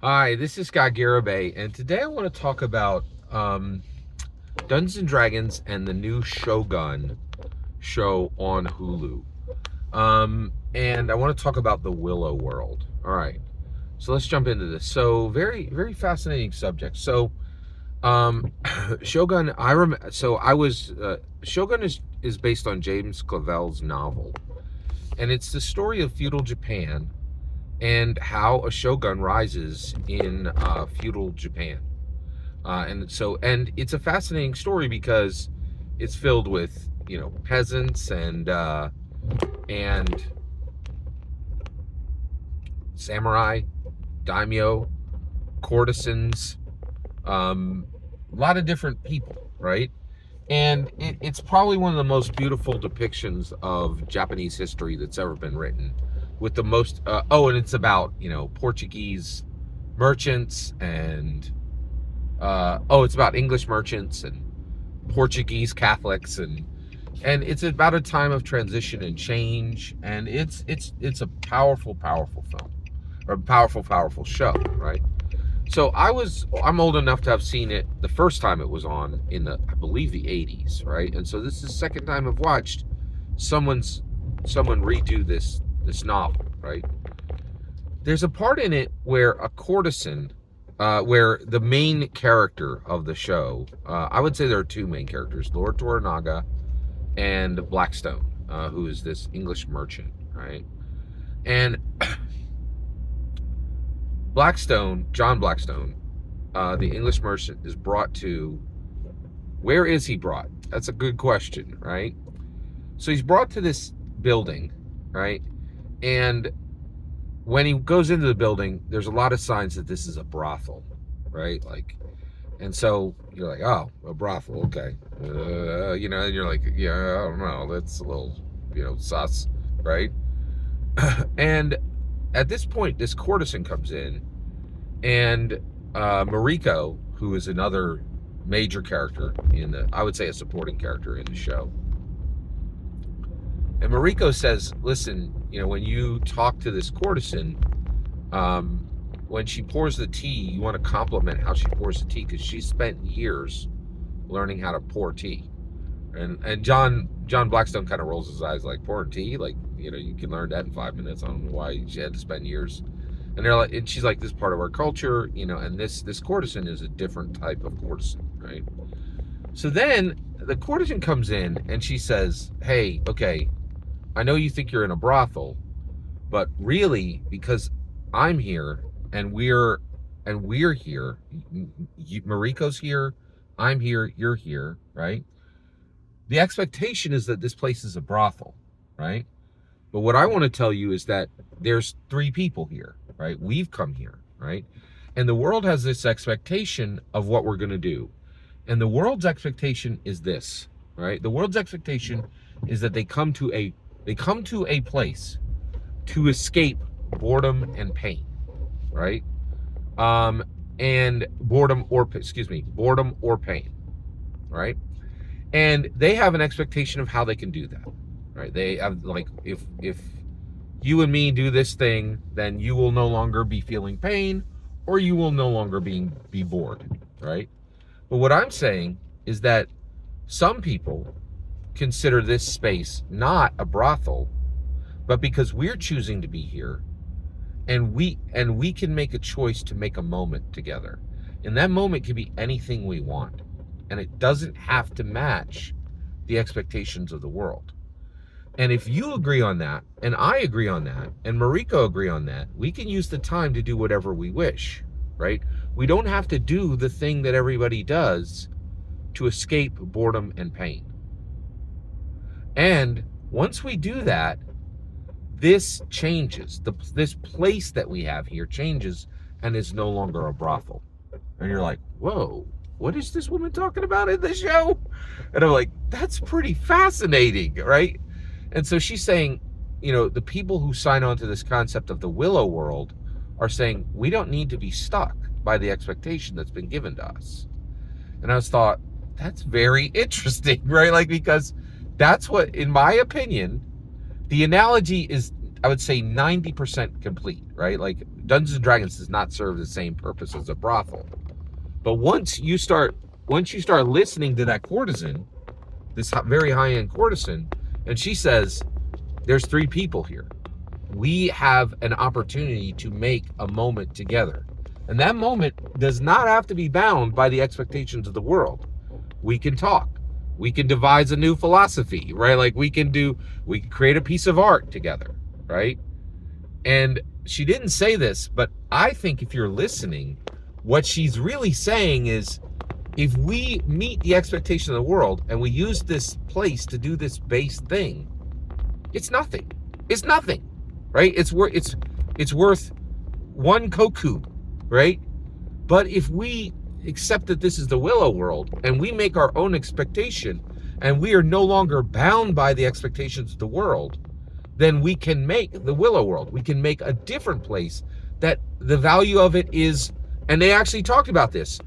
Hi, this is Scott Garibay, and today I want to talk about Dungeons and Dragons and the new Shogun show on Hulu. And I want to talk about the Willow world. All right, so let's jump into this. So very fascinating subject. So Shogun, Shogun is based on James Clavell's novel, and it's the story of feudal Japan and how a shogun rises in feudal Japan. And it's a fascinating story because it's filled with peasants and samurai, daimyo, courtesans, a lot of different people, right? And it's probably one of the most beautiful depictions of Japanese history that's ever been written. With the most, and it's about Portuguese merchants and it's about English merchants and Portuguese Catholics and it's about a time of transition and change, and it's a powerful film, or a powerful show, right? So I'm old enough to have seen it the first time it was on in I believe the 80s, right? And so this is the second time I've watched someone redo this novel, right? There's a part in it where a courtesan, where the main character of the show, I would say there are two main characters, Lord Toranaga and Blackstone, who is this English merchant, right? And John Blackstone, the English merchant, is brought to, where is he brought? That's a good question, right? So he's brought to this building, right? And when he goes into the building, there's a lot of signs that this is a brothel, right? And so you're like, oh, a brothel, okay. And you're like, yeah, I don't know, that's a little, sus, right? And at this point, this courtesan comes in, and Mariko, who is another major character I would say a supporting character in the show. And Mariko says, listen, when you talk to this courtesan, when she pours the tea, you want to compliment how she pours the tea, because she spent years learning how to pour tea. And John Blackstone kind of rolls his eyes, like, pouring tea? Like, you can learn that in 5 minutes. I don't know why she had to spend years. And she's like, this is part of our culture, and this courtesan is a different type of courtesan, right? So then the courtesan comes in and she says, hey, okay, I know you think you're in a brothel, but really, because I'm here and we're here, Mariko's here, I'm here, you're here, right? The expectation is that this place is a brothel, right? But what I want to tell you is that there's three people here, right? We've come here, right? And the world has this expectation of what we're going to do. And the world's expectation is this, right? The world's expectation is that they come to a place to escape boredom and pain, right? And boredom or pain, right? And they have an expectation of how they can do that, right? They have, like, if you and me do this thing, then you will no longer be feeling pain, or you will no longer be bored, right? But what I'm saying is that some people consider this space not a brothel, but because we're choosing to be here, and we can make a choice to make a moment together. And that moment can be anything we want. And it doesn't have to match the expectations of the world. And if you agree on that, and I agree on that, and Mariko agree on that, we can use the time to do whatever we wish, right? We don't have to do the thing that everybody does to escape boredom and pain. And once we do that, this changes. This place that we have here changes and is no longer a brothel. And you're like, whoa, what is this woman talking about in the show? And I'm like, that's pretty fascinating, right? And so she's saying, the people who sign on to this concept of the Willow world are saying, we don't need to be stuck by the expectation that's been given to us. And I thought, that's very interesting, right? Like, because that's what, in my opinion, the analogy is I would say 90% complete, right? Like Dungeons and Dragons does not serve the same purpose as a brothel. But once you start listening to that courtesan, this very high-end courtesan, and she says, there's 3 people here. We have an opportunity to make a moment together. And that moment does not have to be bound by the expectations of the world. We can talk. We can devise a new philosophy, right? Like we can create a piece of art together, right? And she didn't say this, but I think if you're listening, what she's really saying is, if we meet the expectation of the world and we use this place to do this base thing, it's nothing. It's nothing, right? It's worth 1 koku, right? But if we accept that this is the Willow world and we make our own expectation and we are no longer bound by the expectations of the world, then we can make the Willow world. We can make a different place that the value of it is, and they actually talked about this.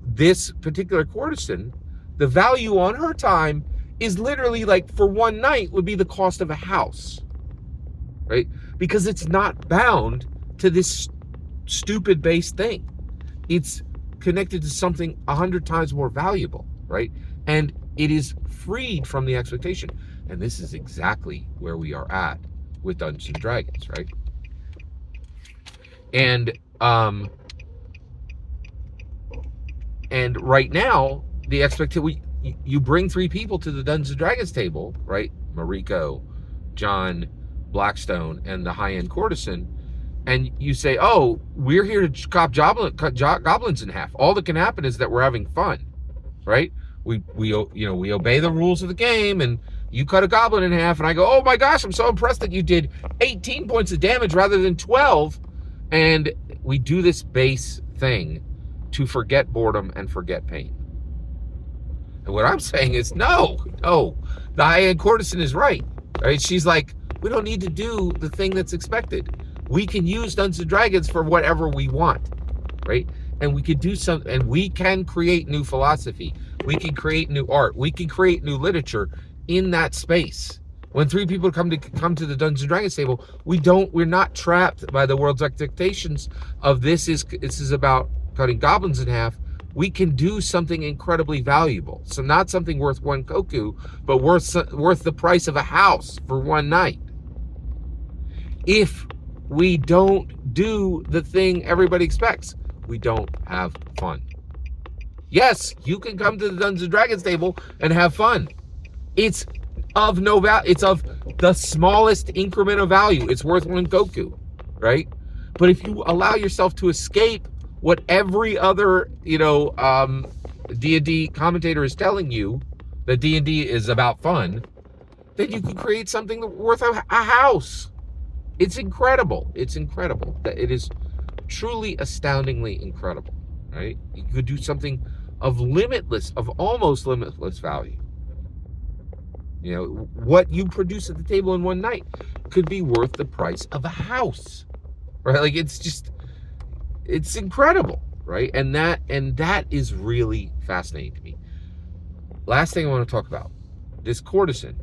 This particular courtesan, the value on her time is literally like for 1 night would be the cost of a house, right? Because it's not bound to this stupid base thing. It's connected to something 100 times more valuable, right? And it is freed from the expectation. And this is exactly where we are at with Dungeons and Dragons, right? And right now, the expectation, you bring 3 people to the Dungeons and Dragons table, right? Mariko, John, Blackstone, and the high-end courtesan, and you say, oh, we're here to cut goblins in half. All that can happen is that we're having fun, right? We obey the rules of the game, and you cut a goblin in half, and I go, oh my gosh, I'm so impressed that you did 18 points of damage rather than 12. And we do this base thing to forget boredom and forget pain. And what I'm saying is, no, the high-end courtesan is right? She's like, we don't need to do the thing that's expected. We can use Dungeons and Dragons for whatever we want, right? And we could do some, and we can create new philosophy. We can create new art. We can create new literature in that space. When 3 people come to the Dungeons and Dragons table, we're not trapped by the world's expectations of this is about cutting goblins in half. We can do something incredibly valuable. So not something worth 1 koku, but worth the price of a house for 1 night. If we don't do the thing everybody expects, we don't have fun. Yes, you can come to the Dungeons and Dragons table and have fun. It's of no value. It's of the smallest increment of value. It's worth 1 koku, right? But if you allow yourself to escape what every other, D&D commentator is telling you, that D&D is about fun, then you can create something worth a house. It's incredible. It's incredible. It is truly astoundingly incredible, right? You could do something of almost limitless value. What you produce at the table in 1 night could be worth the price of a house, right? Like it's incredible, right? And that is really fascinating to me. Last thing I want to talk about, this courtesan,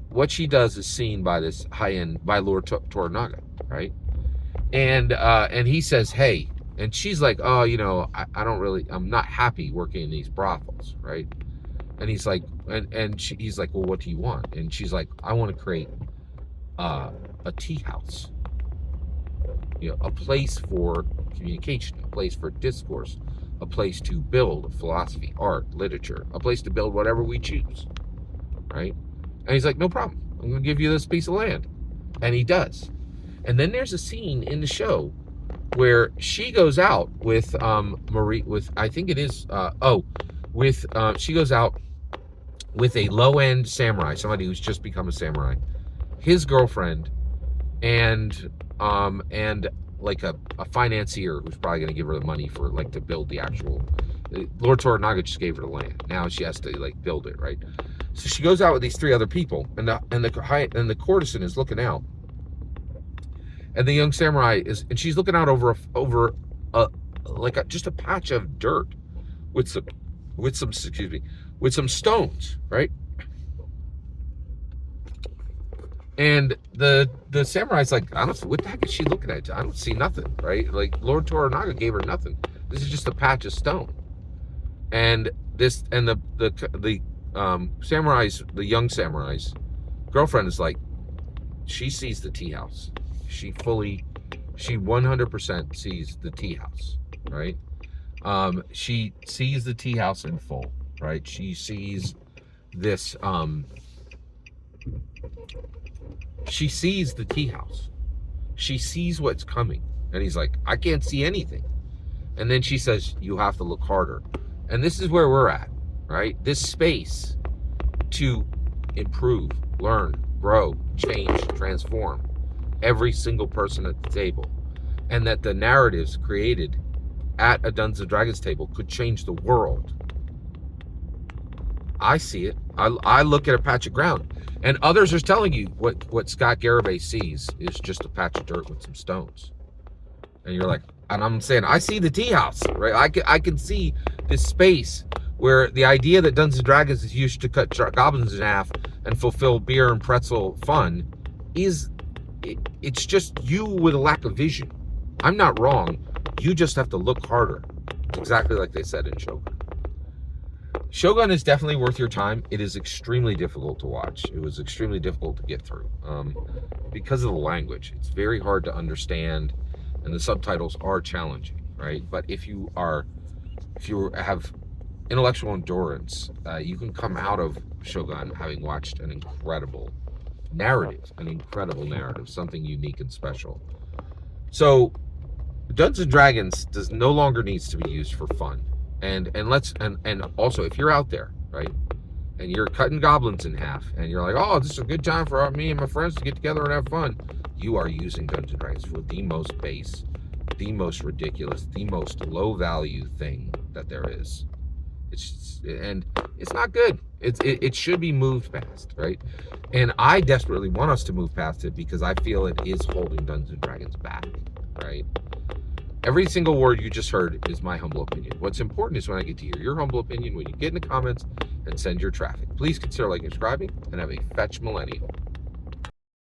what she does is seen by this by Lord Toranaga, right? And he says, hey, and she's like, oh, I'm not happy working in these brothels, right? And he's like, he's like, well, what do you want? And she's like, I want to create a tea house, a place for communication, a place for discourse, a place to build philosophy, art, literature, a place to build whatever we choose, right? And he's like, no problem. I'm going to give you this piece of land. And he does. And then there's a scene in the show where she goes out with she goes out with a low-end samurai, somebody who's just become a samurai, his girlfriend, and like a financier who's probably going to give her the money for to build the actual. Lord Toranaga just gave her the land. Now she has to build it, right? So she goes out with these 3 other people, and the courtesan is looking out, and the young samurai she's looking out over just a patch of dirt with some stones, right? And the samurai's like, honestly, what the heck is she looking at? I don't see nothing, right? Like Lord Toranaga gave her nothing. This is just a patch of stone. And this and the young samurai's girlfriend is like, she sees the tea house. She 100% sees the tea house, right? She sees the tea house in full, right? She sees this. She sees the tea house. She sees what's coming, and he's like, I can't see anything. And then she says, you have to look harder. And this is where we're at, right? This space to improve, learn, grow, change, transform every single person at the table. And that the narratives created at a Dungeons and Dragons table could change the world. I see it. I look at a patch of ground, and others are telling you what Scott Garibay sees is just a patch of dirt with some stones. And you're like, and I'm saying, I see the tea house, right? I can see this space where the idea that Dungeons and Dragons is used to cut goblins in half and fulfill beer and pretzel fun it's just you with a lack of vision. I'm not wrong. You just have to look harder. Exactly like they said in Shogun. Shogun is definitely worth your time. It is extremely difficult to watch. It was extremely difficult to get through because of the language. It's very hard to understand, and the subtitles are challenging, right? But if you have intellectual endurance, you can come out of Shogun having watched an incredible narrative, something unique and special. So Dungeons and Dragons no longer needs to be used for fun. And also, if you're out there, right, and you're cutting goblins in half, and you're like, oh, this is a good time for me and my friends to get together and have fun, you are using Dungeons and Dragons for the most base, the most ridiculous, the most low value thing that there is. It's not good. It should be moved past, right? And I desperately want us to move past it because I feel it is holding Dungeons and Dragons back, right? Every single word you just heard is my humble opinion. What's important is when I get to hear your humble opinion when you get in the comments and send your traffic. Please consider liking and subscribing, and have a fetch millennial.